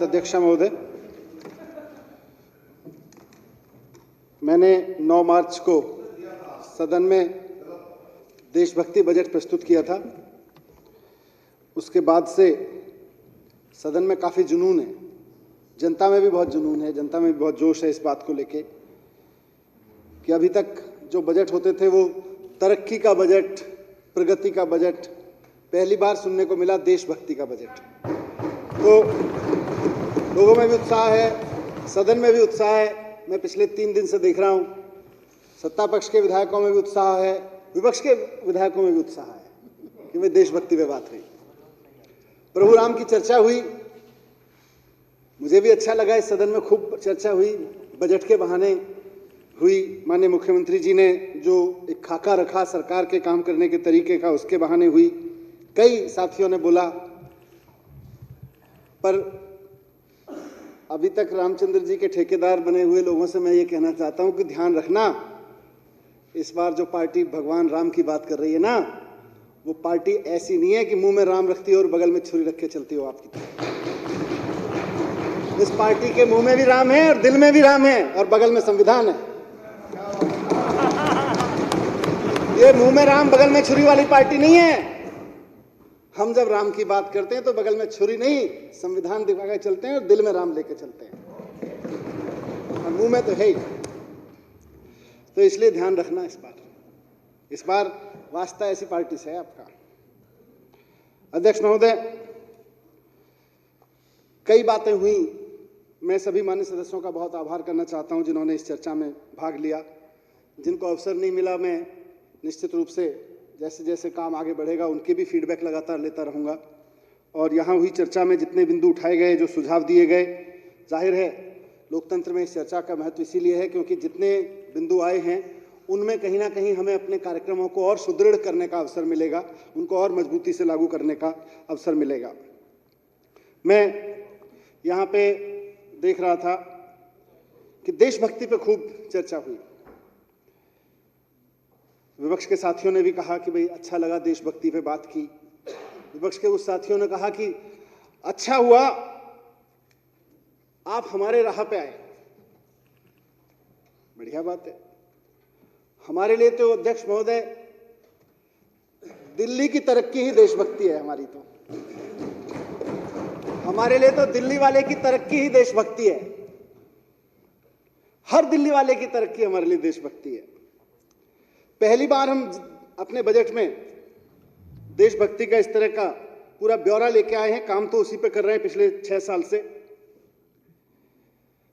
अध्यक्ष महोदय, मैंने 9 मार्च को सदन में देशभक्ति बजट प्रस्तुत किया था। उसके बाद से सदन में काफ़ी जुनून है, जनता में भी बहुत जुनून है, जनता में भी बहुत जोश है इस बात को लेके कि अभी तक जो बजट होते थे वो तरक्की का बजट, प्रगति का बजट, पहली बार सुनने को मिला देशभक्ति का बजट। तो लोगों में भी उत्साह है, सदन में भी उत्साह है। मैं पिछले 3 दिन से देख रहा हूं, सत्ता पक्ष के विधायकों में भी उत्साह है, विपक्ष के विधायकों में भी उत्साह है कि वे देशभक्ति पे बात हुई। प्रभु राम की चर्चा हुई, मुझे भी अच्छा लगा। इस सदन में खूब चर्चा हुई, बजट के बहाने हुई। माननीय मुख्यमंत्री जी ने जो एक खाका रखा सरकार के काम करने के तरीके का, उसके बहाने हुई। कई साथियों ने बोला, पर अभी तक रामचंद्र जी के ठेकेदार बने हुए लोगों से मैं ये कहना चाहता हूं कि ध्यान रखना, इस बार जो पार्टी भगवान राम की बात कर रही है ना, वो पार्टी ऐसी नहीं है कि मुंह में राम रखती हो और बगल में छुरी रख के चलती हो आपकी तरफ। इस पार्टी के मुंह में भी राम है और दिल में भी राम है और बगल में संविधान है। ये मुंह में राम बगल में छुरी वाली पार्टी नहीं है। हम जब राम की बात करते हैं तो बगल में छुरी नहीं, संविधान दिखा के चलते हैं और दिल में राम लेके चलते हैं, और मुंह में तो है ही। तो इसलिए ध्यान रखना, इस बार वास्ता ऐसी पार्टी से है आपका। अध्यक्ष महोदय, कई बातें हुई। मैं सभी मान्य सदस्यों का बहुत आभार करना चाहता हूं जिन्होंने इस चर्चा में भाग लिया। जिनको अवसर नहीं मिला, मैं निश्चित रूप से जैसे जैसे काम आगे बढ़ेगा उनके भी फीडबैक लगातार लेता रहूँगा। और यहाँ हुई चर्चा में जितने बिंदु उठाए गए, जो सुझाव दिए गए, जाहिर है लोकतंत्र में इस चर्चा का महत्व इसीलिए है क्योंकि जितने बिंदु आए हैं उनमें कहीं ना कहीं हमें अपने कार्यक्रमों को और सुदृढ़ करने का अवसर मिलेगा, उनको और मजबूती से लागू करने का अवसर मिलेगा। मैं यहाँ पे देख रहा था कि देशभक्ति पे खूब चर्चा हुई। विपक्ष के साथियों ने भी कहा कि भाई अच्छा लगा देशभक्ति पे बात की। विपक्ष के उस साथियों ने कहा कि अच्छा हुआ आप हमारे राह पे आए, बढ़िया बात है। हमारे लिए तो अध्यक्ष महोदय दिल्ली की तरक्की ही देशभक्ति है। हमारे लिए तो दिल्ली वाले की तरक्की ही देशभक्ति है। हर दिल्ली वाले की तरक्की हमारे लिए देशभक्ति है। पहली बार हम अपने बजट में देशभक्ति का इस तरह का पूरा ब्यौरा लेके आए हैं। काम तो उसी पे कर रहे हैं पिछले 6 साल से।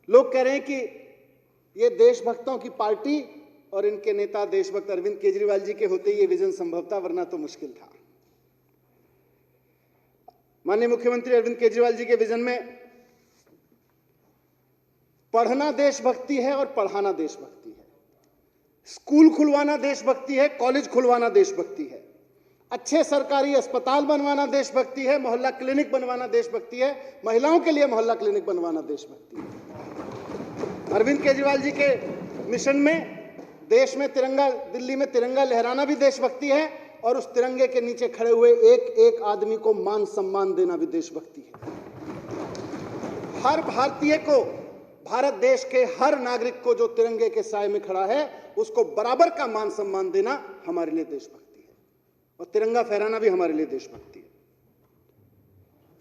लोग कह रहे हैं कि ये देशभक्तों की पार्टी और इनके नेता देशभक्त अरविंद केजरीवाल जी के होते ये विजन संभव था, वरना तो मुश्किल था। माननीय मुख्यमंत्री अरविंद केजरीवाल जी के विजन में पढ़ना देशभक्ति है और पढ़ाना देशभक्ति है। स्कूल खुलवाना देशभक्ति है, कॉलेज खुलवाना देशभक्ति है, अच्छे सरकारी अस्पताल बनवाना देशभक्ति है, मोहल्ला क्लिनिक बनवाना देशभक्ति है, महिलाओं के लिए मोहल्ला क्लिनिक बनवाना देशभक्ति है। अरविंद केजरीवाल जी के मिशन में देश में तिरंगा, दिल्ली में तिरंगा लहराना भी देशभक्ति है और उस तिरंगे के नीचे खड़े हुए एक एक आदमी को मान सम्मान देना भी देशभक्ति है। हर भारतीय को, भारत देश के हर नागरिक को जो तिरंगे के साए में खड़ा है उसको बराबर का मान सम्मान देना हमारे लिए देशभक्ति है। और तिरंगा फहराना भी हमारे लिए देशभक्ति है।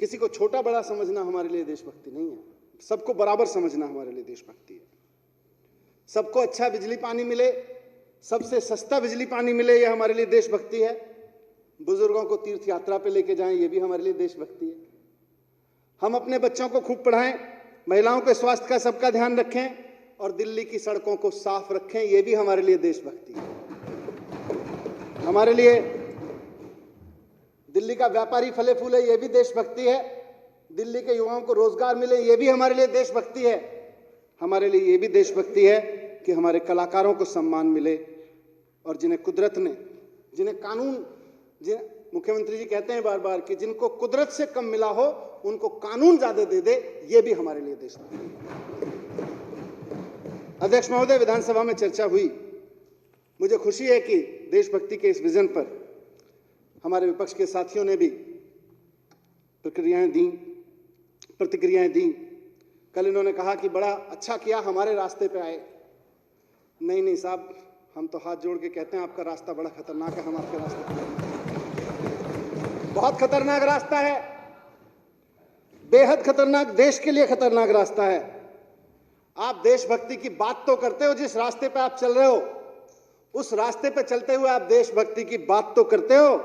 किसी को छोटा बड़ा समझना हमारे लिए देशभक्ति नहीं है, सबको बराबर समझना हमारे लिए देशभक्ति है। सबको अच्छा बिजली पानी मिले, सबसे सस्ता बिजली पानी मिले, यह हमारे लिए देशभक्ति है। बुजुर्गों को तीर्थ यात्रा पे लेके जाएं, ये भी हमारे लिए देशभक्ति है। हम अपने बच्चों को खूब पढ़ाएं, महिलाओं के स्वास्थ्य का सबका ध्यान रखें और दिल्ली की सड़कों को साफ रखें, ये भी हमारे लिए देशभक्ति है। हमारे लिए दिल्ली का व्यापारी फले फूले, ये भी देशभक्ति है। दिल्ली के युवाओं को रोजगार मिले, ये भी हमारे लिए देशभक्ति है। हमारे लिए ये भी देशभक्ति है कि हमारे कलाकारों को सम्मान मिले और जिन्हें कुदरत ने, जिन्हें कानून, मुख्यमंत्री जी कहते हैं बार बार कि जिनको कुदरत से कम मिला हो उनको कानून ज्यादा दे दे, ये भी हमारे लिए देशभक्ति है। अध्यक्ष महोदय, विधानसभा में चर्चा हुई। मुझे खुशी है कि देशभक्ति के इस विजन पर हमारे विपक्ष के साथियों ने भी प्रक्रियाएं दी, प्रतिक्रियाएं दी। कल इन्होंने कहा कि बड़ा अच्छा किया हमारे रास्ते पे आए। नहीं साहब, हम तो हाथ जोड़ के कहते हैं आपका रास्ता बड़ा खतरनाक है, हम आपके रास्ते पे बहुत खतरनाक रास्ता है, बेहद खतरनाक, देश के लिए खतरनाक रास्ता है। आप देशभक्ति की बात तो करते हो, जिस रास्ते पे आप चल रहे हो उस रास्ते पे चलते हुए आप देशभक्ति की बात तो करते हो,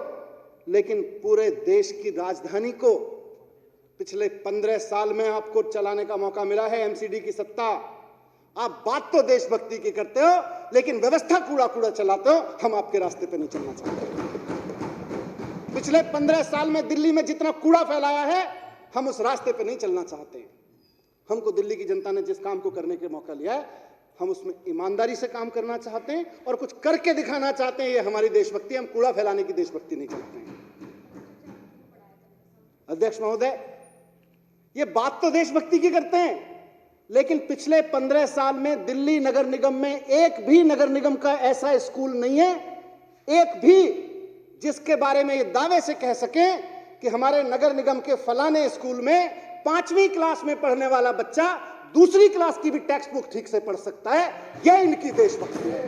लेकिन पूरे देश की राजधानी को पिछले 15 साल में आपको चलाने का मौका मिला है, एमसीडी की सत्ता। आप बात तो देशभक्ति की करते हो, लेकिन व्यवस्था कूड़ा चलाते हो। हम आपके रास्ते पे नहीं चलना चाहते। पिछले 15 साल में दिल्ली में जितना कूड़ा फैलाया है, हम उस रास्ते पे नहीं चलना चाहते। हमको दिल्ली की जनता ने जिस काम को करने के मौका लिया है, हम उसमें ईमानदारी से काम करना चाहते हैं और कुछ करके दिखाना चाहते हैं। ये हमारी देशभक्ति, हम कूड़ा फैलाने की देशभक्ति नहीं चाहते हैं। अध्यक्ष महोदय, ये बात तो देशभक्ति की करते हैं, लेकिन पिछले 15 साल में दिल्ली नगर निगम में एक भी नगर निगम का ऐसा स्कूल नहीं है, एक भी, जिसके बारे में ये दावे से कह सकें कि हमारे नगर निगम के फलाने स्कूल में 5वीं क्लास में पढ़ने वाला बच्चा दूसरी क्लास की भी टेक्स्ट बुक ठीक से पढ़ सकता है। यह इनकी देशभक्ति है।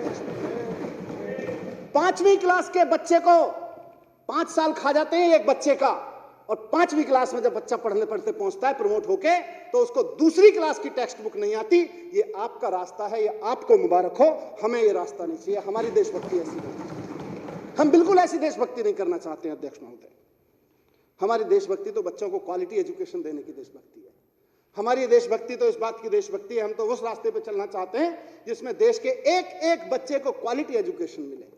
5वीं क्लास के बच्चे को 5 साल खा जाते हैं एक बच्चे का, और 5वीं क्लास में जब बच्चा पढ़ने पढ़ते पहुंचता है प्रमोट होके, तो उसको दूसरी क्लास की टेक्स्ट बुक नहीं आती। ये आपका रास्ता है, ये आपको मुबारक हो, हमें ये रास्ता नहीं चाहिए। हमारी देशभक्ति ऐसी नहीं, हम बिल्कुल ऐसी देशभक्ति नहीं करना चाहते हैं। अध्यक्ष महोदय, हमारी देशभक्ति तो बच्चों को क्वालिटी एजुकेशन देने की देशभक्ति है। हमारी देशभक्ति तो इस बात की देशभक्ति है, हम तो उस रास्ते पे चलना चाहते हैं जिसमें देश के एक एक बच्चे को क्वालिटी एजुकेशन मिले।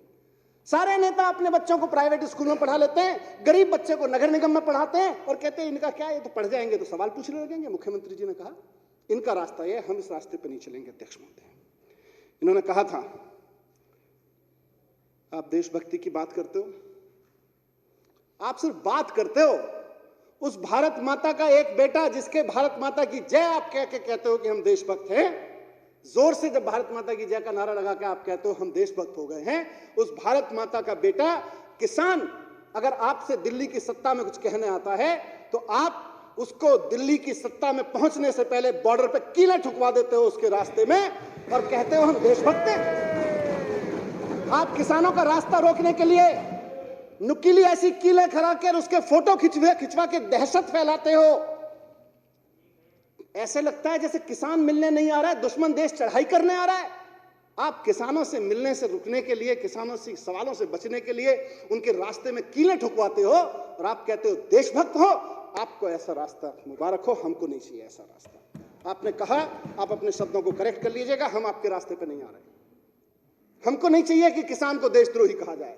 सारे नेता अपने बच्चों को प्राइवेट स्कूल में पढ़ा लेते हैं, गरीब बच्चे को नगर निगम में पढ़ाते हैं और कहते हैं इनका क्या, ये तो पढ़ जाएंगे तो सवाल पूछने लगेंगे। मुख्यमंत्री जी ने कहा इनका रास्ता ये, हम इस रास्ते पे नहीं चलेंगे। अध्यक्ष महोदय, इन्होंने कहा था आप देशभक्ति की बात करते हो, आप सिर्फ बात करते हो। उस भारत माता का एक बेटा जिसके भारत माता की जय आप कह के कहते हो कि हम देशभक्त हैं, जोर से जब भारत माता की जय का नारा लगा के आप कहते हो हम देशभक्त हो गए हैं, उस भारत माता का बेटा किसान अगर आपसे दिल्ली की सत्ता में कुछ कहने आता है तो आप उसको दिल्ली की सत्ता में पहुंचने से पहले बॉर्डर पे कीलें ठुकवा देते हो उसके रास्ते में और कहते हो हम देशभक्त हैं। आप किसानों का रास्ता रोकने के लिए नुकीली ऐसी कीलें खड़ा कर उसके फोटो खिंचवा के दहशत फैलाते हो। ऐसे लगता है जैसे किसान मिलने नहीं आ रहा है, दुश्मन देश चढ़ाई करने आ रहा है। आप किसानों से मिलने से रुकने के लिए, किसानों से सवालों से बचने के लिए उनके रास्ते में कीलें ठुकवाते हो और आप कहते हो देशभक्त हो। आपको ऐसा रास्ता मुबारक हो, हमको नहीं चाहिए ऐसा रास्ता। आपने कहा, आप अपने शब्दों को करेक्ट कर लीजिएगा, हम आपके रास्ते पे नहीं आ रहे। हमको नहीं चाहिए कि किसान को देशद्रोही कहा जाए।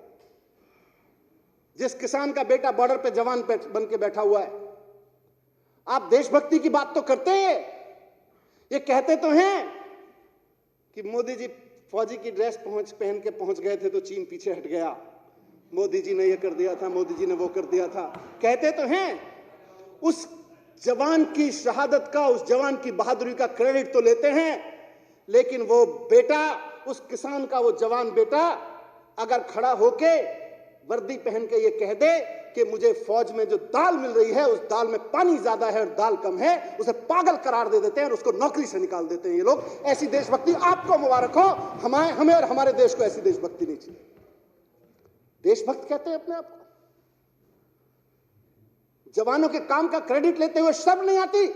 जिस किसान का बेटा बॉर्डर पे जवान बन के बैठा हुआ है, आप देशभक्ति की बात तो करते हैं। ये कहते तो हैं कि मोदी जी फौजी की ड्रेस पहन के पहुंच गए थे तो चीन पीछे हट गया, मोदी जी ने ये कर दिया था, मोदी जी ने वो कर दिया था। कहते तो हैं, उस जवान की शहादत का, उस जवान की बहादुरी का क्रेडिट तो लेते हैं, लेकिन वो बेटा, उस किसान का वो जवान बेटा अगर खड़ा होके वर्दी पहन के ये कह दे कि मुझे फौज में जो दाल मिल रही है उस दाल में पानी ज्यादा है और दाल कम है, उसे पागल करार दे देते हैं और उसको नौकरी से निकाल देते हैं ये लोग। ऐसी देशभक्ति आपको मुबारक हो, हमें और हमारे देश को ऐसी देशभक्ति नहीं चाहिए। देशभक्त कहते हैं अपने आप को। जवानों के काम का क्रेडिट लेते हुए शर्म नहीं आती?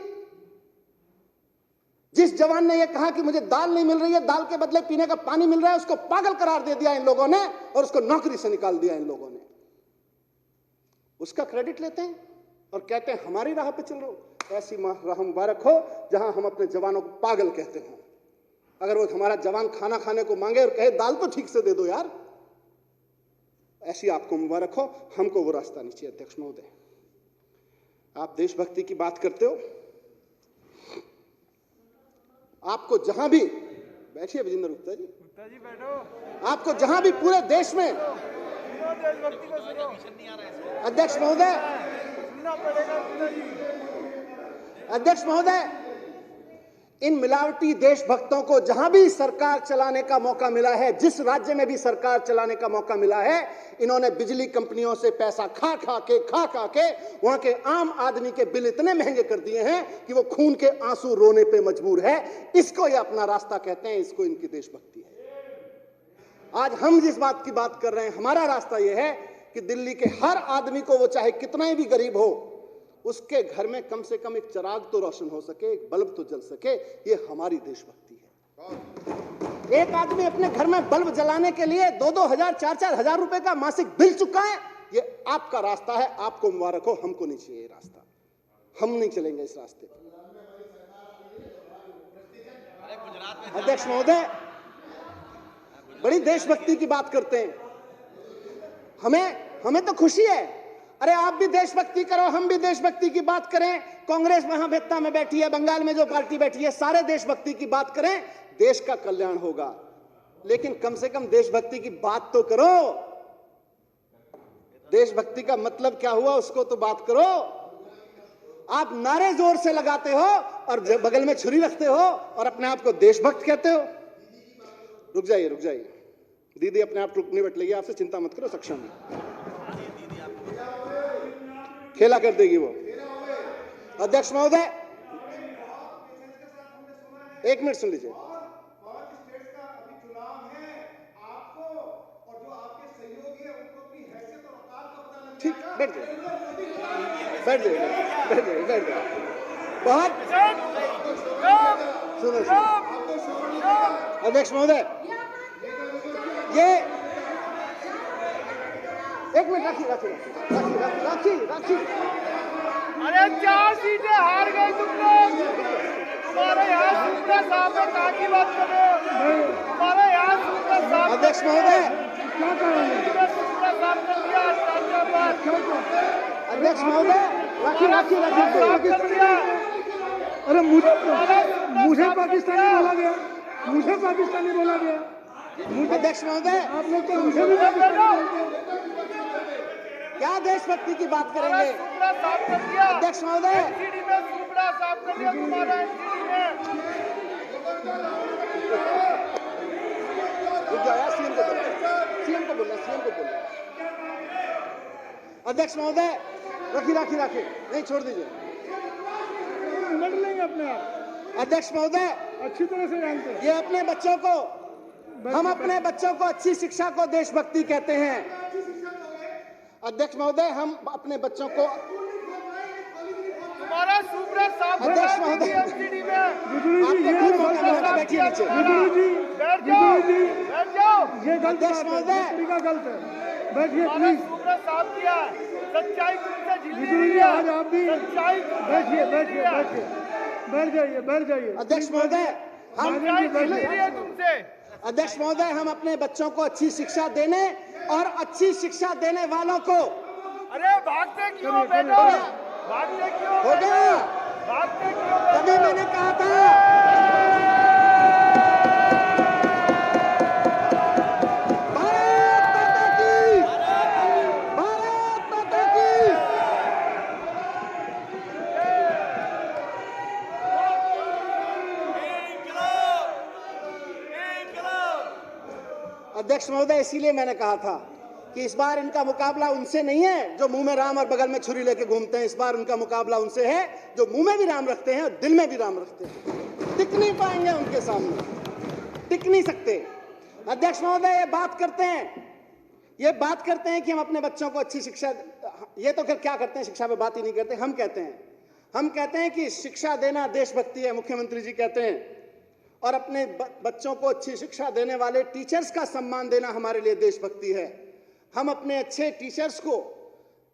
जिस जवान ने यह कहा कि मुझे दाल नहीं मिल रही है, दाल के बदले पीने का पानी मिल रहा है, उसको पागल करार दे दिया इन लोगों ने और उसको नौकरी से निकाल दिया इन लोगों ने। उसका क्रेडिट लेते हैं और कहते हैं हमारी राह पे चल रहे हो। ऐसी राह मुबारक हो जहां हम अपने जवानों को पागल कहते हो। अगर वो हमारा जवान खाना खाने को मांगे और कहे दाल तो ठीक से दे दो यार, ऐसी आपको मुबारक हो, हमको वो रास्ता नहीं चाहिए। अध्यक्ष महोदय, आप देशभक्ति की बात करते हो, आपको जहां भी, बैठिए विजेंद्र गुप्ता जी बैठो, आपको जहां भी पूरे देश में, अध्यक्ष महोदय, अध्यक्ष महोदय, इन मिलावटी देशभक्तों को जहां भी सरकार चलाने का मौका मिला है, जिस राज्य में भी सरकार चलाने का मौका मिला है, इन्होंने बिजली कंपनियों से पैसा खा खा के वहां के आम आदमी के बिल इतने महंगे कर दिए हैं कि वो खून के आंसू रोने पे मजबूर है। इसको ये अपना रास्ता कहते हैं, इसको इनकी देशभक्ति है। आज हम जिस बात की बात कर रहे हैं, हमारा रास्ता यह है कि दिल्ली के हर आदमी को, वो चाहे कितना ही भी गरीब हो, उसके घर में कम से कम एक चिराग तो रोशन हो सके, एक बल्ब तो जल सके। ये हमारी देशभक्ति है। एक आदमी अपने घर में बल्ब जलाने के लिए 2-2 हजार 4-4 हजार रुपए का मासिक बिल चुका है। ये आपका रास्ता है, आपको मुबारक हो, हमको नहीं चाहिए ये रास्ता, हम नहीं चलेंगे इस रास्ते पर। अध्यक्ष महोदय, बड़ी देशभक्ति की बात करते हैं, हमें तो खुशी है। अरे आप भी देशभक्ति करो, हम भी देशभक्ति की बात करें। कांग्रेस वहां बेत्ता में बैठी है, बंगाल में जो पार्टी बैठी है, सारे देशभक्ति की बात करें, देश का कल्याण होगा। लेकिन कम से कम देशभक्ति की बात तो करो। देशभक्ति का मतलब क्या हुआ, उसको तो बात करो। आप नारे जोर से लगाते हो और बगल में छुरी रखते हो और अपने आप को देशभक्त कहते हो। रुक जाइए दीदी, अपने आप निपट लेगी, आपसे चिंता मत करो, सक्षम है, खेला कर देगी वो। अध्यक्ष महोदय, एक मिनट सुन लीजिए। ठीक, बैठ जाइए। बहुत सुनो। अध्यक्ष महोदय, ये एक मिनट राखी। अरे 4 सीटें हार गए तुम लोग। तुम्हारे यहाँ सुप्रा साहब है, कहाँ की बात कर रहे हो? तुम्हारे यहाँ सुप्रा साहब। अध्यक्ष महोदय, सुप्रा साहब कर दिया अध्यक्ष महोदय, राखी। अरे मुझे पाकिस्तानी बोला गया। अध्यक्ष महोदय, आप लोग तो मुझे भी क्या देशभक्ति की बात करेंगे? अध्यक्ष महोदय, सीएम को बोलना। अध्यक्ष महोदय, राखी नहीं, छोड़ दीजिए, निपट लेंगे अपने आप। अध्यक्ष महोदय, अच्छी तरह से जानते हैं। ये अपने बच्चों को, हम अपने बच्चों को अच्छी शिक्षा को देशभक्ति कहते हैं। अध्यक्ष महोदय, हम अपने बच्चों को, हमारा सुप्रा साहब, अध्यक्ष महोदय, आपको खूब मौका मिला, बैठिए नीचे। बैठ जाओ। ये गलत अध्यक्ष महोदय, तरीका गलत है। बैठिए प्लीज। सुप्रा साहब किया सच्चाई तुमसे झिल्ली आज आप भी सच्चाई। बैठिए बैठ जाइए। अध्यक्ष महोदय, तुमसे अध्यक्ष महोदय, हम अपने बच्चों को अच्छी शिक्षा देने और अच्छी शिक्षा देने वालों को, अरे भागते क्यों बेटो? हो गया, भागते क्यों? तभी मैंने कहा था भारत माता की। अध्यक्ष महोदय, इसीलिए मैंने कहा था कि इस बार इनका मुकाबला उनसे नहीं है जो मुंह में राम और बगल में छुरी लेके घूमते हैं। इस बार उनका मुकाबला उनसे है जो मुंह में भी राम रखते हैं और दिल में भी राम रखते हैं। टिक नहीं पाएंगे उनके सामने, टिक नहीं सकते। अध्यक्ष महोदय, ये बात करते हैं कि हम अपने बच्चों को अच्छी शिक्षा, ये तो क्या करते हैं, शिक्षा पे बात ही नहीं करते। हम कहते हैं कि शिक्षा देना देशभक्ति है, मुख्यमंत्री जी कहते हैं, और अपने बच्चों को अच्छी शिक्षा देने वाले टीचर्स का सम्मान देना हमारे लिए देशभक्ति है। हम अपने अच्छे टीचर्स को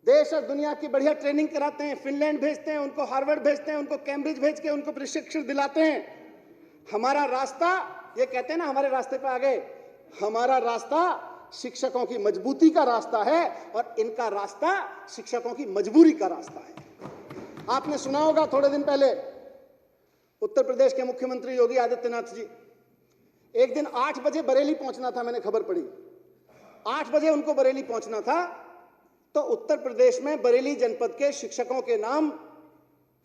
देश और दुनिया की बढ़िया ट्रेनिंग कराते हैं, फिनलैंड भेजते हैं, उनको हार्वर्ड भेजते हैं, उनको कैम्ब्रिज भेज के उनको प्रशिक्षण दिलाते हैं। हमारा रास्ता, ये कहते हैं ना हमारे रास्ते पे आ गए, हमारा रास्ता शिक्षकों की मजबूती का रास्ता है और इनका रास्ता शिक्षकों की मजबूरी का रास्ता है। आपने सुना होगा, थोड़े दिन पहले उत्तर प्रदेश के मुख्यमंत्री योगी आदित्यनाथ जी एक दिन 8 बजे बरेली पहुंचना था, मैंने खबर पढ़ी 8 बजे उनको बरेली पहुंचना था, तो उत्तर प्रदेश में बरेली जनपद के शिक्षकों के नाम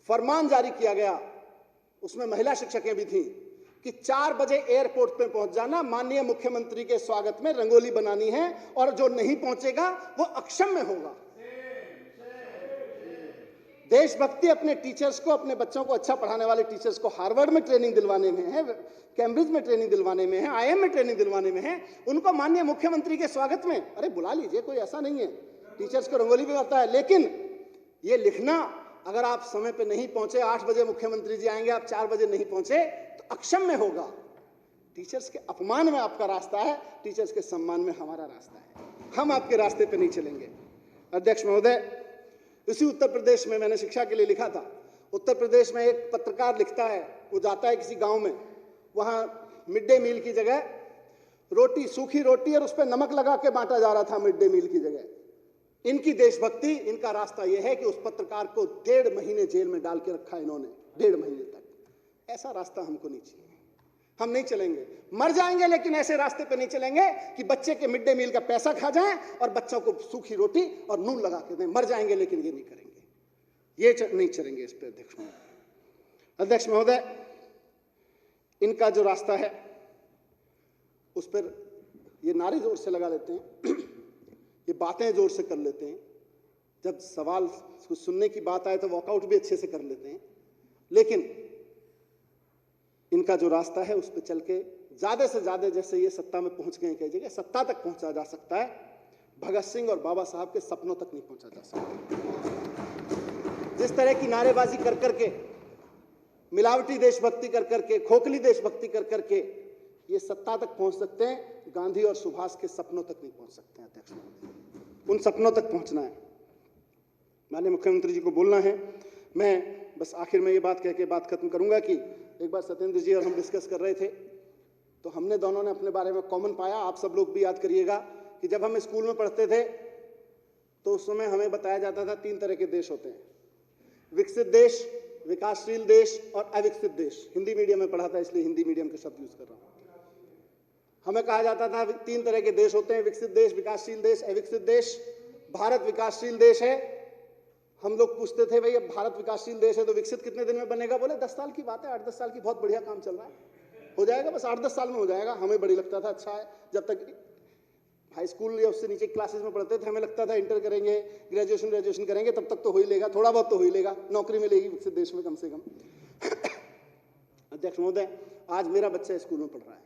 फरमान जारी किया गया उसमें महिला शिक्षकें भी थीं, कि 4 बजे एयरपोर्ट पे पहुंच जाना, माननीय मुख्यमंत्री के स्वागत में रंगोली बनानी है, और जो नहीं पहुंचेगा वो अक्षम्य होगा। देशभक्ति अपने टीचर्स को, अपने बच्चों को अच्छा पढ़ाने वाले टीचर्स को हार्वर्ड में ट्रेनिंग दिलवाने में है, कैम्ब्रिज में ट्रेनिंग दिलवाने में है, IIM में ट्रेनिंग दिलवाने में है, उनको माननीय मुख्यमंत्री के स्वागत में अरे बुला लीजिए, कोई ऐसा नहीं है, टीचर्स को रंगोली भी आता है। लेकिन ये लिखना, अगर आप समय पे नहीं पहुंचे, 8 बजे मुख्यमंत्री जी आएंगे, आप 4 बजे नहीं पहुंचे तो अक्षम्य होगा। टीचर्स के अपमान में आपका रास्ता है, टीचर्स के सम्मान में हमारा रास्ता है। हम आपके रास्ते पे नहीं चलेंगे। अध्यक्ष महोदय, इसी उत्तर प्रदेश में मैंने शिक्षा के लिए लिखा था। उत्तर प्रदेश में एक पत्रकार लिखता है, वो जाता है किसी गांव में, वहां मिड डे मील की जगह रोटी, सूखी रोटी और उस पर नमक लगा के बांटा जा रहा था मिड डे मील की जगह। इनकी देशभक्ति, इनका रास्ता यह है कि उस पत्रकार को 1.5 महीने जेल में डाल के रखा इन्होंने, 1.5 महीने तक। ऐसा रास्ता हमको नहीं चाहिए, हम नहीं चलेंगे। मर जाएंगे लेकिन ऐसे रास्ते पे नहीं चलेंगे कि बच्चे के मिड डे मील का पैसा खा जाएं और बच्चों को सूखी रोटी और नून लगा के दें। मर जाएंगे लेकिन ये नहीं करेंगे, ये नहीं चलेंगे इस पे। अध्यक्ष महोदय, इनका जो रास्ता है उस पर ये नारे जोर से लगा लेते हैं, ये बातें जोर से कर लेते हैं, जब सवाल सुनने की बात आए तो वॉकआउट भी अच्छे से कर लेते हैं। लेकिन इनका जो रास्ता है उस पर चल के ज्यादा से ज्यादा, जैसे ये सत्ता में पहुंच गए कई जगह, सत्ता तक पहुंचा जा सकता है, भगत सिंह और बाबा साहब के सपनों तक नहीं पहुंचा जा सकता। जिस तरह की नारेबाजी कर करके, मिलावटी देशभक्ति कर करके, खोखली देशभक्ति कर करके ये सत्ता तक पहुंच सकते हैं, गांधी और सुभाष के सपनों तक नहीं पहुंच सकते हैं। अध्यक्ष, उन सपनों तक पहुंचना है। माननीय मुख्यमंत्री जी को बोलना है। मैं बस आखिर में ये बात कह के बात खत्म करूंगा कि एक बार सत्येंद्र जी और हम डिस्कस कर रहे थे, तो हमने दोनों ने अपने बारे में कॉमन पाया। आप सब लोग भी याद करिएगा कि जब हम स्कूल में पढ़ते थे तो उस समय हमें बताया जाता था 3 तरह के देश होते हैं, विकसित देश, विकासशील देश और अविकसित देश। हिंदी मीडियम में पढ़ा था इसलिए हिंदी मीडियम के शब्द यूज कर रहा हूं। हमें कहा जाता था 3 तरह के देश होते हैं, विकसित देश, विकासशील देश, अविकसित देश। भारत विकासशील देश है। हम लोग पूछते थे भाई अब भारत विकासशील देश है तो विकसित कितने दिन में बनेगा? बोले 10 साल की बात है, 8-10 साल की, बहुत बढ़िया काम चल रहा है, हो जाएगा, बस 8-10 साल में हो जाएगा। हमें बड़ी लगता था अच्छा है। जब तक हाई स्कूल या उससे नीचे क्लासेस में पढ़ते थे हमें लगता था इंटर करेंगे, ग्रेजुएशन करेंगे, तब तक तो हो ही लेगा, थोड़ा बहुत तो हो ही लेगा, नौकरी मिलेगी विकसित देश में कम से कम। अध्यक्ष महोदय, आज मेरा बच्चा स्कूल में पढ़ रहा है,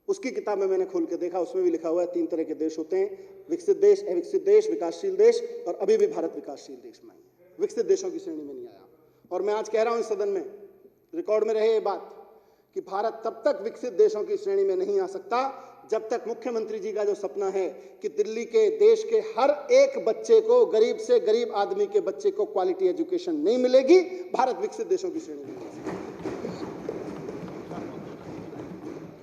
उसकी किताब में मैंने खोल के देखा, उसमें भी लिखा हुआ है 3 तरह के देश होते हैं, विकसित देश, अविकसित देश, विकासशील देश, और अभी भी भारत विकासशील देश में है, विकसित देशों की श्रेणी में नहीं आया। और मैं आज कह रहा हूं इस सदन में, रिकॉर्ड में रहे ये बात, कि भारत तब तक विकसित देशों की श्रेणी में नहीं आ सकता जब तक मुख्यमंत्री जी का जो सपना है कि दिल्ली के, देश के हर एक बच्चे को, गरीब से गरीब आदमी के बच्चे को क्वालिटी एजुकेशन नहीं मिलेगी, भारत विकसित देशों की श्रेणी में नहीं आ सकता।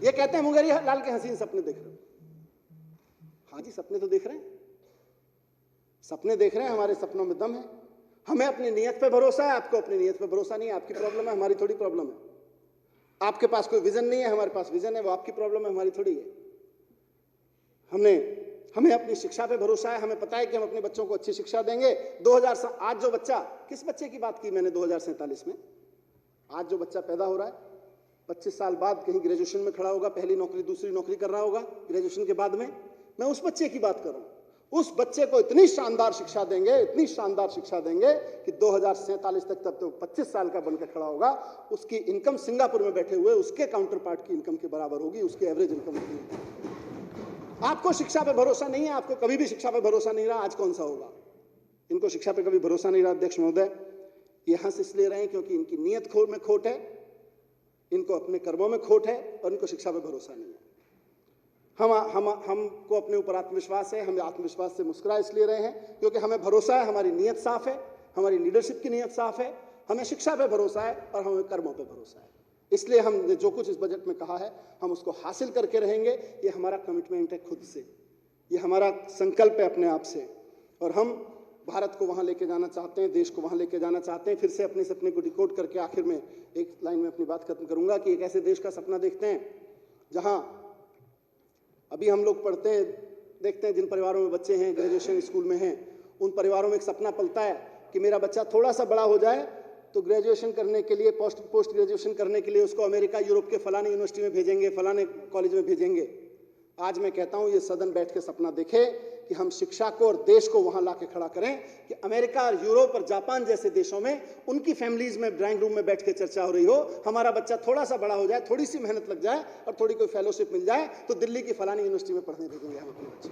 ये कहते हैं मुंगेरी लाल के हसीन सपने देख रहे हो। हाँ जी, सपने तो देख रहे हैं, सपने देख रहे हैं, हमारे सपनों में दम है। हमें अपनी नीयत पे भरोसा है, आपको अपनी नीयत पे भरोसा नहीं है। आपकी प्रॉब्लम है, हमारी थोड़ी प्रॉब्लम है। आपके पास कोई विजन नहीं है, हमारे पास विजन है, वो आपकी प्रॉब्लम है, हमारी थोड़ी है। हमें अपनी शिक्षा पे भरोसा है, हमें पता है कि हम अपने बच्चों को अच्छी शिक्षा देंगे। 2000 आज जो बच्चा, किस बच्चे की बात की मैंने 2047 में, आज जो बच्चा पैदा हो रहा है 25 साल बाद कहीं ग्रेजुएशन में खड़ा होगा, पहली नौकरी दूसरी नौकरी कर रहा होगा ग्रेजुएशन के बाद में, मैं उस बच्चे की बात कर रहा हूं। उस बच्चे को इतनी शानदार शिक्षा देंगे, इतनी शानदार शिक्षा देंगे कि 2047 तक तब तो 25 साल का बनकर खड़ा होगा, उसकी इनकम सिंगापुर में बैठे हुए उसके काउंटर पार्ट की इनकम के बराबर होगी, उसकी एवरेज इनकम होगी। आपको शिक्षा पे भरोसा नहीं है, आपको कभी भी शिक्षा पे भरोसा नहीं रहा, आज कौन सा होगा? इनको शिक्षा पे कभी भरोसा नहीं रहा। अध्यक्ष महोदय, ये हंस इसलिए रहे हैं क्योंकि इनकी नीयत में खोट है, इनको अपने कर्मों में खोट है और इनको शिक्षा पे भरोसा नहीं है। हमको अपने ऊपर आत्मविश्वास है, हम आत्मविश्वास से मुस्कुरा इसलिए रहे हैं क्योंकि हमें भरोसा है, हमारी नीयत साफ है, हमारी लीडरशिप की नीयत साफ है, हमें शिक्षा पे भरोसा है और हमें कर्मों पे भरोसा है। इसलिए हमने जो कुछ इस बजट में कहा है हम उसको हासिल करके रहेंगे। ये हमारा कमिटमेंट है खुद से, ये हमारा संकल्प है अपने आप से, और हम भारत को वहां लेके जाना चाहते हैं, देश को वहां लेके जाना चाहते हैं। फिर से अपने सपने को डिकोड करके आखिर में एक लाइन में अपनी बात खत्म करूंगा कि एक ऐसे देश का सपना देखते हैं जहां अभी हम लोग पढ़ते हैं, देखते हैं जिन परिवारों में बच्चे हैं, ग्रेजुएशन स्कूल में हैं, उन परिवारों में एक सपना पलता है कि मेरा बच्चा थोड़ा सा बड़ा हो जाए तो ग्रेजुएशन करने के लिए, पोस्ट ग्रेजुएशन करने के लिए उसको अमेरिका, यूरोप के फलाने यूनिवर्सिटी में भेजेंगे, फलाने कॉलेज में भेजेंगे। आज मैं कहता हूं ये सदन बैठ के सपना देखे कि हम शिक्षा को और देश को वहां ला के खड़ा करें कि अमेरिका और यूरोप और जापान जैसे देशों में उनकी फैमिलीज में ड्राइंग रूम में बैठ के चर्चा हो रही हो, हमारा बच्चा थोड़ा सा बड़ा हो जाए, थोड़ी सी मेहनत लग जाए और थोड़ी कोई फेलोशिप मिल जाए तो दिल्ली की फलानी यूनिवर्सिटी में पढ़ने भेजेंगे हम अपने बच्चे।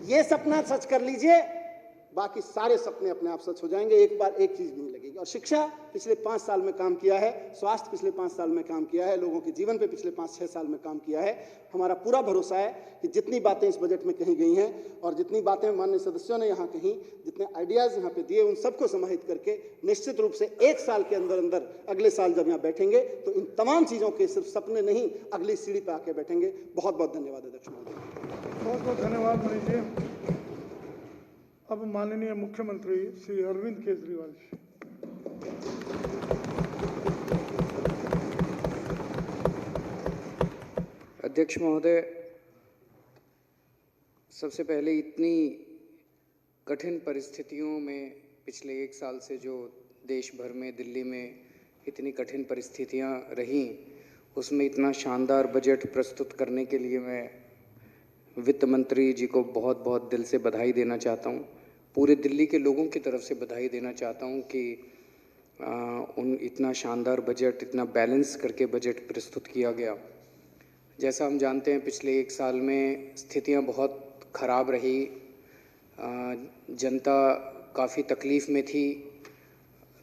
ये सपना सच कर लीजिए, बाकी सारे सपने अपने आप सच हो जाएंगे। एक बार एक चीज भी नहीं लगेगी। और शिक्षा पिछले 5 साल में काम किया है, स्वास्थ्य पिछले 5 साल में काम किया है, लोगों के जीवन पे पिछले 5-6 साल में काम किया है। हमारा पूरा भरोसा है कि जितनी बातें इस बजट में कही गई हैं और जितनी बातें माननीय सदस्यों ने यहाँ कही, जितने आइडियाज यहाँ पे दिए, उन सबको समाहित करके निश्चित रूप से 1 साल के अंदर अंदर अगले साल जब यहाँ बैठेंगे तो इन तमाम चीजों के सिर्फ सपने नहीं, अगली सीढ़ी पे आके बैठेंगे। बहुत बहुत धन्यवाद अध्यक्ष महोदय। बहुत बहुत धन्यवाद मनीष जी। अब माननीय मुख्यमंत्री श्री अरविंद केजरीवाल जी। अध्यक्ष महोदय, सबसे पहले इतनी कठिन परिस्थितियों में पिछले 1 साल से जो देश भर में, दिल्ली में इतनी कठिन परिस्थितियां रहीं, उसमें इतना शानदार बजट प्रस्तुत करने के लिए मैं वित्त मंत्री जी को बहुत बहुत दिल से बधाई देना चाहता हूँ। पूरे दिल्ली के लोगों की तरफ से बधाई देना चाहता हूँ कि उन इतना शानदार बजट, इतना बैलेंस करके बजट प्रस्तुत किया गया। जैसा हम जानते हैं पिछले 1 साल में स्थितियाँ बहुत ख़राब रही, जनता काफ़ी तकलीफ़ में थी,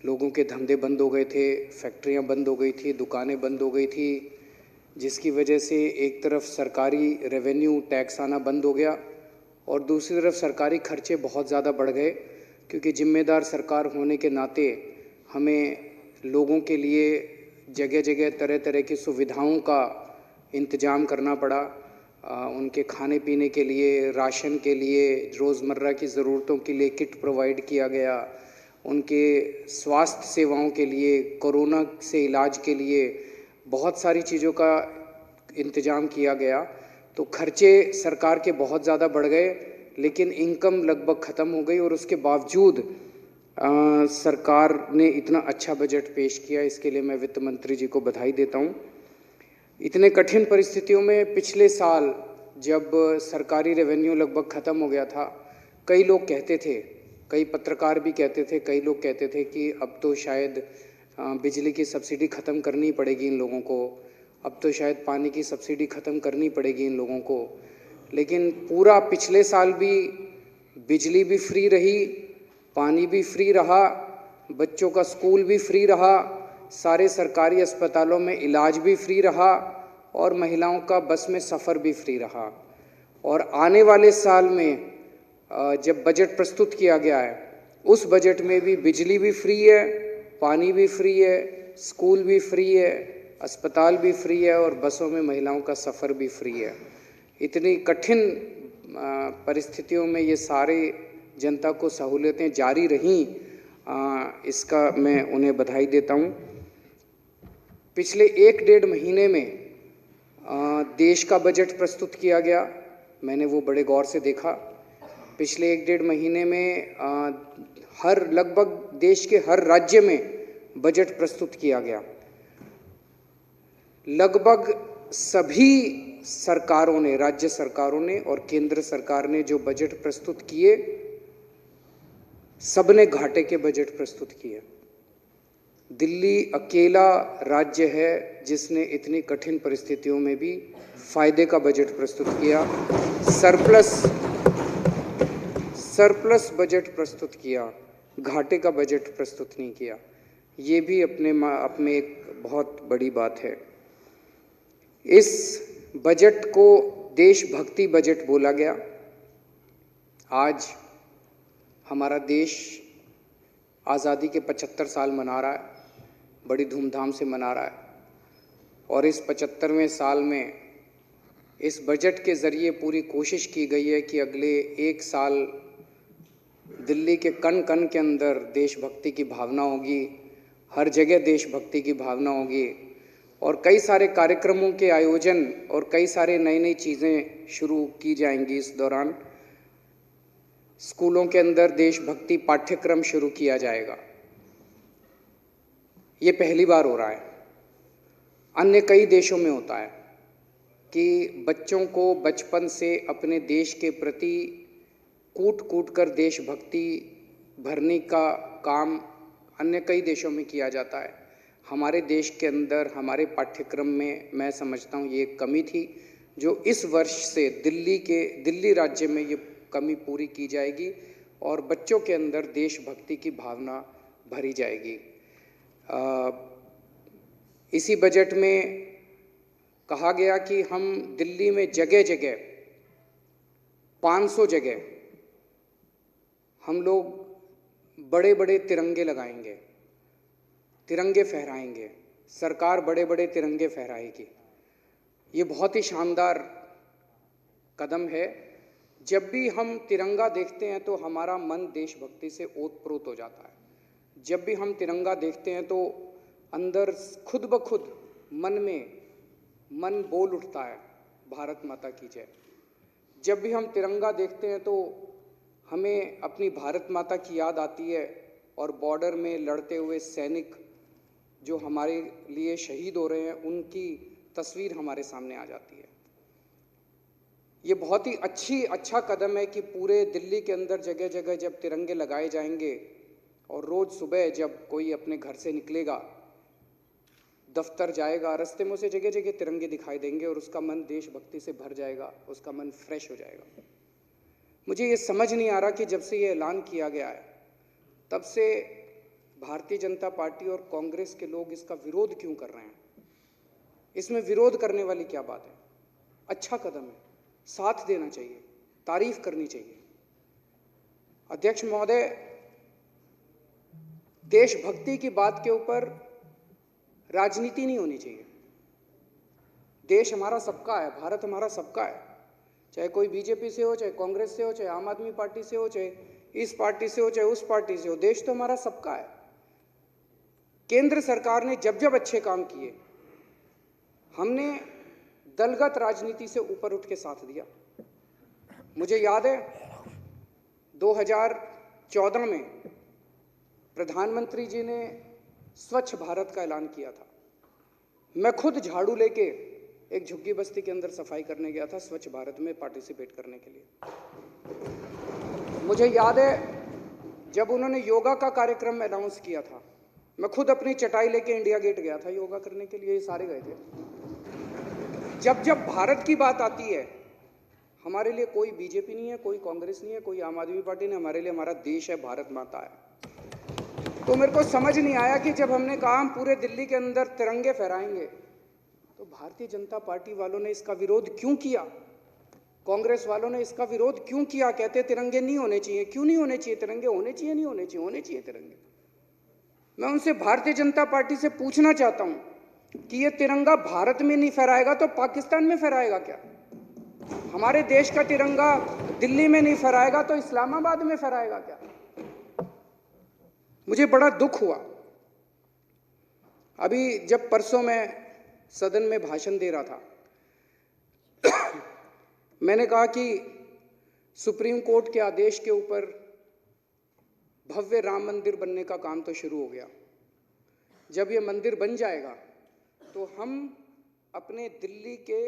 लोगों के धंधे बंद हो गए थे, फैक्ट्रियाँ बंद हो गई थी, दुकानें बंद हो गई थी, जिसकी वजह से एक तरफ सरकारी रेवेन्यू टैक्स आना बंद हो गया और दूसरी तरफ सरकारी खर्चे बहुत ज़्यादा बढ़ गए, क्योंकि जिम्मेदार सरकार होने के नाते हमें लोगों के लिए जगह जगह तरह तरह की सुविधाओं का इंतज़ाम करना पड़ा। उनके खाने पीने के लिए, राशन के लिए, रोज़मर्रा की ज़रूरतों के लिए किट प्रोवाइड किया गया, उनके स्वास्थ्य सेवाओं के लिए, कोरोना से इलाज के लिए बहुत सारी चीज़ों का इंतज़ाम किया गया। तो खर्चे सरकार के बहुत ज़्यादा बढ़ गए, लेकिन इनकम लगभग ख़त्म हो गई और उसके बावजूद सरकार ने इतना अच्छा बजट पेश किया। इसके लिए मैं वित्त मंत्री जी को बधाई देता हूँ। इतने कठिन परिस्थितियों में पिछले साल जब सरकारी रेवेन्यू लगभग ख़त्म हो गया था, कई लोग कहते थे, कई पत्रकार भी कहते थे, कई लोग कहते थे कि अब तो शायद बिजली की सब्सिडी ख़त्म करनी पड़ेगी इन लोगों को, अब तो शायद पानी की सब्सिडी ख़त्म करनी पड़ेगी इन लोगों को। लेकिन पूरा पिछले साल भी बिजली भी फ्री रही, पानी भी फ्री रहा, बच्चों का स्कूल भी फ्री रहा, सारे सरकारी अस्पतालों में इलाज भी फ्री रहा और महिलाओं का बस में सफ़र भी फ्री रहा। और आने वाले साल में जब बजट प्रस्तुत किया गया है, उस बजट में भी बिजली भी फ्री है, पानी भी फ्री है, स्कूल भी फ्री है, अस्पताल भी फ्री है और बसों में महिलाओं का सफ़र भी फ्री है। इतनी कठिन परिस्थितियों में ये सारे जनता को सहूलियतें जारी रहीं, इसका मैं उन्हें बधाई देता हूँ। पिछले 1-1.5 महीने में देश का बजट प्रस्तुत किया गया, मैंने वो बड़े गौर से देखा। पिछले 1-1.5 महीने में लगभग देश के हर राज्य में बजट प्रस्तुत किया गया। लगभग सभी सरकारों ने, राज्य सरकारों ने और केंद्र सरकार ने जो बजट प्रस्तुत किए, सबने घाटे के बजट प्रस्तुत किए। दिल्ली अकेला राज्य है जिसने इतनी कठिन परिस्थितियों में भी फायदे का बजट प्रस्तुत किया, सरप्लस बजट प्रस्तुत किया, घाटे का बजट प्रस्तुत नहीं किया। ये भी अपने एक बहुत बड़ी बात है। इस बजट को देशभक्ति बजट बोला गया। आज हमारा देश आज़ादी के 75 साल मना रहा है, बड़ी धूमधाम से मना रहा है और इस 75वें साल में इस बजट के ज़रिए पूरी कोशिश की गई है कि अगले 1 साल दिल्ली के कण कण के अंदर देशभक्ति की भावना होगी, हर जगह देशभक्ति की भावना होगी और कई सारे कार्यक्रमों के आयोजन और कई सारे नई चीज़ें शुरू की जाएंगी। इस दौरान स्कूलों के अंदर देशभक्ति पाठ्यक्रम शुरू किया जाएगा। ये पहली बार हो रहा है। अन्य कई देशों में होता है कि बच्चों को बचपन से अपने देश के प्रति कूट कूट कर देशभक्ति भरने का काम अन्य कई देशों में किया जाता है। हमारे देश के अंदर हमारे पाठ्यक्रम में मैं समझता हूँ ये कमी थी, जो इस वर्ष से दिल्ली राज्य में ये कमी पूरी की जाएगी और बच्चों के अंदर देशभक्ति की भावना भरी जाएगी। इसी बजट में कहा गया कि हम दिल्ली में जगह जगह 500 जगह हम लोग बड़े बड़े तिरंगे लगाएंगे, तिरंगे फहराएंगे, सरकार बड़े बड़े तिरंगे फहराएगी। ये बहुत ही शानदार कदम है। जब भी हम तिरंगा देखते हैं तो हमारा मन देशभक्ति से ओतप्रोत हो जाता है। जब भी हम तिरंगा देखते हैं तो अंदर खुद ब खुद मन बोल उठता है, भारत माता की जय। जब भी हम तिरंगा देखते हैं तो हमें अपनी भारत माता की याद आती है और बॉर्डर में लड़ते हुए सैनिक जो हमारे लिए शहीद हो रहे हैं उनकी तस्वीर हमारे सामने आ जाती है। ये बहुत ही अच्छा कदम है कि पूरे दिल्ली के अंदर जगह जगह जब तिरंगे लगाए जाएंगे और रोज़ सुबह जब कोई अपने घर से निकलेगा, दफ्तर जाएगा, रास्ते में उसे जगह जगह तिरंगे दिखाई देंगे और उसका मन देशभक्ति से भर जाएगा, उसका मन फ्रेश हो जाएगा। मुझे ये समझ नहीं आ रहा कि जब से ये ऐलान किया गया है तब से भारतीय जनता पार्टी और कांग्रेस के लोग इसका विरोध क्यों कर रहे हैं। इसमें विरोध करने वाली क्या बात है? अच्छा कदम है, साथ देना चाहिए, तारीफ करनी चाहिए। अध्यक्ष महोदय, देशभक्ति की बात के ऊपर राजनीति नहीं होनी चाहिए। देश हमारा सबका है, भारत हमारा सबका है, चाहे कोई बीजेपी से हो, चाहे कांग्रेस से हो, चाहे आम आदमी पार्टी से हो, चाहे इस पार्टी से हो, चाहे उस पार्टी से हो। देश तो हमारा सबका है। केंद्र सरकार ने जब जब अच्छे काम किए, हमने दलगत राजनीति से ऊपर उठ के साथ दिया। मुझे याद है 2014 में प्रधानमंत्री जी ने स्वच्छ भारत का ऐलान किया था। मैं खुद झाड़ू लेके एक झुग्गी बस्ती के अंदर सफाई करने गया था, स्वच्छ भारत में पार्टिसिपेट करने के लिए। मुझे याद है जब उन्होंने योगा का कार्यक्रम अनाउंस किया था, मैं खुद अपनी चटाई लेके इंडिया गेट गया था योगा करने के लिए, ये सारे गए थे। जब जब भारत की बात आती है, हमारे लिए कोई बीजेपी नहीं है, कोई कांग्रेस नहीं है, कोई आम आदमी पार्टी नहीं, हमारे लिए हमारा देश है, भारत माता है। तो मेरे को समझ नहीं आया कि जब हमने कहा हम पूरे दिल्ली के अंदर तिरंगे फहराएंगे तो भारतीय जनता पार्टी वालों ने इसका विरोध क्यों किया, कांग्रेस वालों ने इसका विरोध क्यों किया। कहते तिरंगे नहीं होने चाहिए। क्यों नहीं होने चाहिए तिरंगे? होने चाहिए, नहीं होने चाहिए? होने चाहिए तिरंगे। मैं उनसे भारतीय जनता पार्टी से पूछना चाहता हूं कि ये तिरंगा भारत में नहीं फहराएगा तो पाकिस्तान में फहराएगा क्या? हमारे देश का तिरंगा दिल्ली में नहीं फहराएगा तो इस्लामाबाद में फहराएगा क्या? मुझे बड़ा दुख हुआ। अभी जब परसों मैं सदन में भाषण दे रहा था मैंने कहा कि सुप्रीम कोर्ट के आदेश के ऊपर भव्य राम मंदिर बनने का काम तो शुरू हो गया। जब ये मंदिर बन जाएगा तो हम अपने दिल्ली के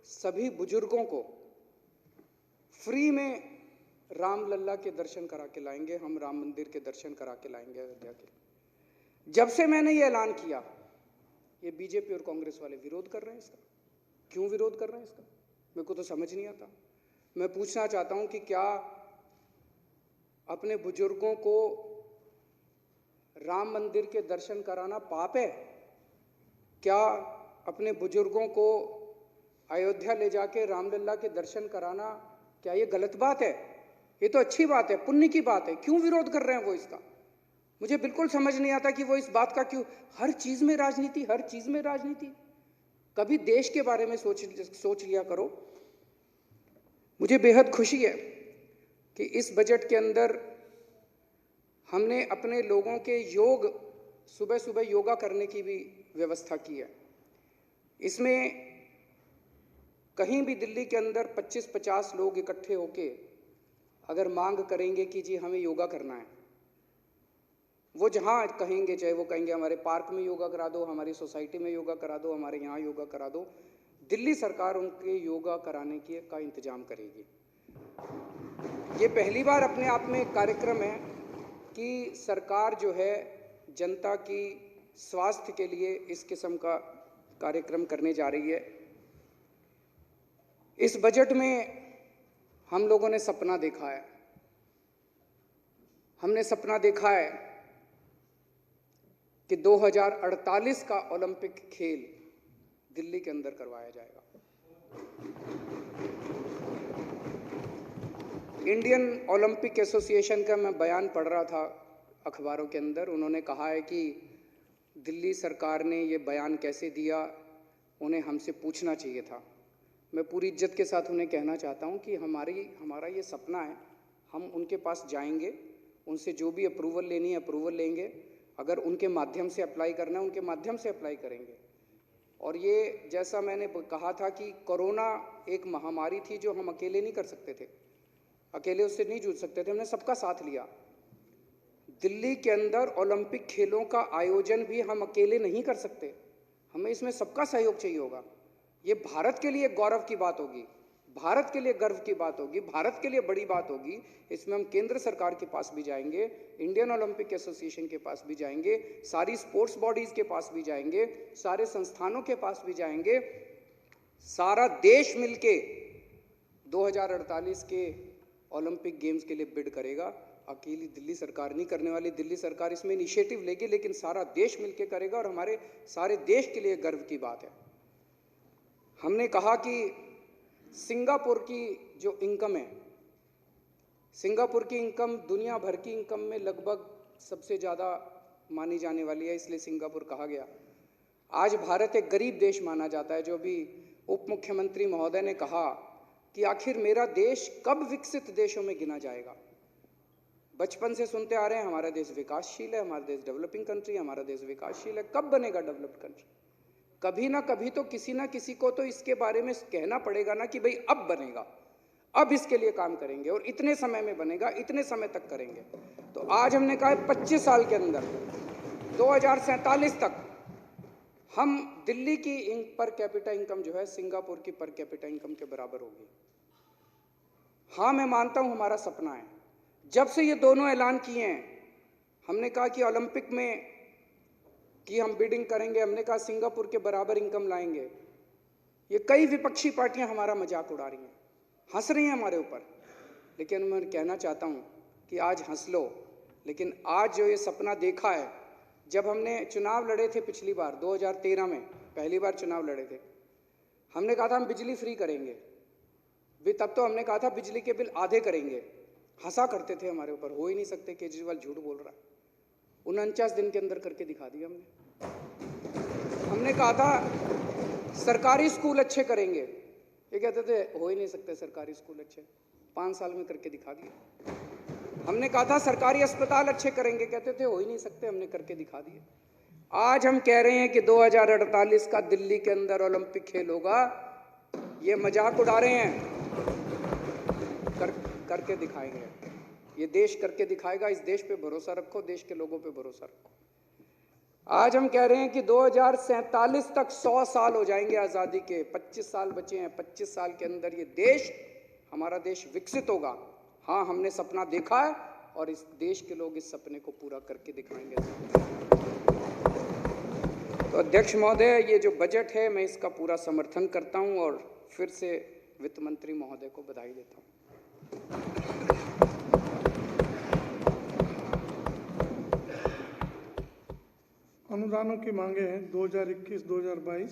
सभी बुजुर्गों को फ्री में राम लल्ला के दर्शन करा के लाएंगे, हम राम मंदिर के दर्शन करा के लाएंगे अयोध्या के। जब से मैंने ये ऐलान किया, ये बीजेपी और कांग्रेस वाले विरोध कर रहे हैं इसका। क्यों विरोध कर रहे हैं इसका? मेरे को तो समझ नहीं आता। मैं पूछना चाहता हूं कि क्या अपने बुजुर्गों को राम मंदिर के दर्शन कराना पाप है? क्या अपने बुजुर्गों को अयोध्या ले जाके रामलला के दर्शन कराना, क्या ये गलत बात है? ये तो अच्छी बात है, पुण्य की बात है। क्यों विरोध कर रहे हैं वो इसका? मुझे बिल्कुल समझ नहीं आता कि वो इस बात का क्यों, हर चीज में राजनीति, हर चीज में राजनीति। कभी देश के बारे में सोच लिया करो। मुझे बेहद खुशी है कि इस बजट के अंदर हमने अपने लोगों के सुबह सुबह योगा करने की भी व्यवस्था की है। इसमें कहीं भी दिल्ली के अंदर 25-50 लोग इकट्ठे होके अगर मांग करेंगे कि जी हमें योगा करना है वो जहाँ कहेंगे, चाहे वो कहेंगे हमारे पार्क में योगा करा दो, हमारी सोसाइटी में योगा करा दो, हमारे यहाँ योगा करा दो, दिल्ली सरकार उनके योगा कराने का इंतजाम करेगी। ये पहली बार अपने आप में एक कार्यक्रम है कि सरकार जो है जनता की स्वास्थ्य के लिए इस किस्म का कार्यक्रम करने जा रही है। इस बजट में हम लोगों ने सपना देखा है, हमने सपना देखा है कि 2048 का ओलंपिक खेल दिल्ली के अंदर करवाया जाएगा। इंडियन ओलंपिक एसोसिएशन का मैं बयान पढ़ रहा था अखबारों के अंदर, उन्होंने कहा है कि दिल्ली सरकार ने ये बयान कैसे दिया, उन्हें हमसे पूछना चाहिए था। मैं पूरी इज्जत के साथ उन्हें कहना चाहता हूं कि हमारा ये सपना है, हम उनके पास जाएंगे, उनसे जो भी अप्रूवल लेनी है अप्रूवल लेंगे, अगर उनके माध्यम से अप्लाई करना है उनके माध्यम से अप्लाई करेंगे। और ये जैसा मैंने कहा था कि कोरोना एक महामारी थी जो हम अकेले नहीं कर सकते थे, अकेले उससे नहीं जूझ सकते थे, हमने सबका साथ लिया। दिल्ली के अंदर ओलंपिक खेलों का आयोजन भी हम अकेले नहीं कर सकते, हमें इसमें सबका सहयोग चाहिए होगा। ये भारत के लिए गौरव की बात होगी, भारत के लिए गर्व की बात होगी, भारत के लिए बड़ी बात होगी। इसमें हम केंद्र सरकार के पास भी जाएंगे, इंडियन ओलंपिक एसोसिएशन के पास भी जाएंगे, सारी स्पोर्ट्स बॉडीज के पास भी जाएंगे, सारे संस्थानों के पास भी जाएंगे। सारा देश मिलके 2048 के ओलंपिक गेम्स के लिए बिड करेगा। अकेली दिल्ली सरकार नहीं करने वाली, दिल्ली सरकार इसमें इनिशिएटिव लेगी, लेकिन सारा देश मिलके करेगा और हमारे सारे देश के लिए गर्व की बात है। हमने कहा कि सिंगापुर की जो इनकम है, सिंगापुर की इनकम दुनिया भर की इनकम में लगभग सबसे ज़्यादा मानी जाने वाली है, इसलिए सिंगापुर कहा गया। आज भारत एक गरीब देश माना जाता है। जो भी उप मुख्यमंत्री महोदय ने कहा कि आखिर मेरा देश कब विकसित देशों में गिना जाएगा। बचपन से सुनते आ रहे हैं हमारा देश विकासशील है, हमारा देश डेवलपिंग कंट्री है, हमारा देश विकासशील है। कब बनेगा डेवलप्ड कंट्री? कभी ना कभी तो किसी ना किसी को तो इसके बारे में कहना पड़ेगा ना कि भाई अब बनेगा, अब इसके लिए काम करेंगे और इतने समय में बनेगा, इतने समय तक करेंगे। तो आज हमने कहा 25 साल के अंदर 2047 तक हम दिल्ली की पर कैपिटा इनकम जो है सिंगापुर की पर कैपिटा इनकम के बराबर होगी। हाँ, मैं मानता हूं हमारा सपना है। जब से ये दोनों ऐलान किए हैं, हमने कहा कि ओलंपिक में कि हम बिडिंग करेंगे, हमने कहा सिंगापुर के बराबर इनकम लाएंगे। ये कई विपक्षी पार्टियां हमारा मजाक उड़ा रही हैं, हंस रही हैं हमारे ऊपर, लेकिन मैं कहना चाहता हूं कि आज हंस लो, लेकिन आज जो ये सपना देखा है, जब हमने चुनाव लड़े थे पिछली बार 2013 में पहली बार चुनाव लड़े थे, हमने कहा था हम बिजली फ्री करेंगे। तब तो हमने कहा था बिजली के बिल आधे करेंगे, हंसा करते थे हमारे ऊपर, हो ही नहीं सकते, केजरीवाल झूठ बोल रहा है। 49 दिन के अंदर करके दिखा दिया हमने। हमने कहा था सरकारी स्कूल अच्छे करेंगे, ये कहते थे हो ही नहीं सकते सरकारी स्कूल अच्छे, 5 साल में करके दिखा दिया। हमने कहा था सरकारी अस्पताल अच्छे करेंगे, कहते थे हो ही नहीं सकते, हमने करके दिखा दिए। आज हम कह रहे हैं कि 2048 का दिल्ली के अंदर ओलंपिक खेल होगा। ये मजाक उड़ा रहे हैं, करके दिखाएंगे। ये देश करके दिखाएगा। इस देश पे भरोसा रखो, देश के लोगों पे भरोसा रखो। आज हम कह रहे हैं कि 2047 तक 100 साल हो जाएंगे आज़ादी के, 25 साल बचे हैं। 25 साल के अंदर ये देश, हमारा देश विकसित होगा। हाँ, हमने सपना देखा है और इस देश के लोग इस सपने को पूरा करके दिखाएंगे। तो अध्यक्ष महोदय, ये जो बजट है मैं इसका पूरा समर्थन करता हूं और फिर से वित्त मंत्री महोदय को बधाई देता हूं। अनुदानों की मांगे हैं 2021-2022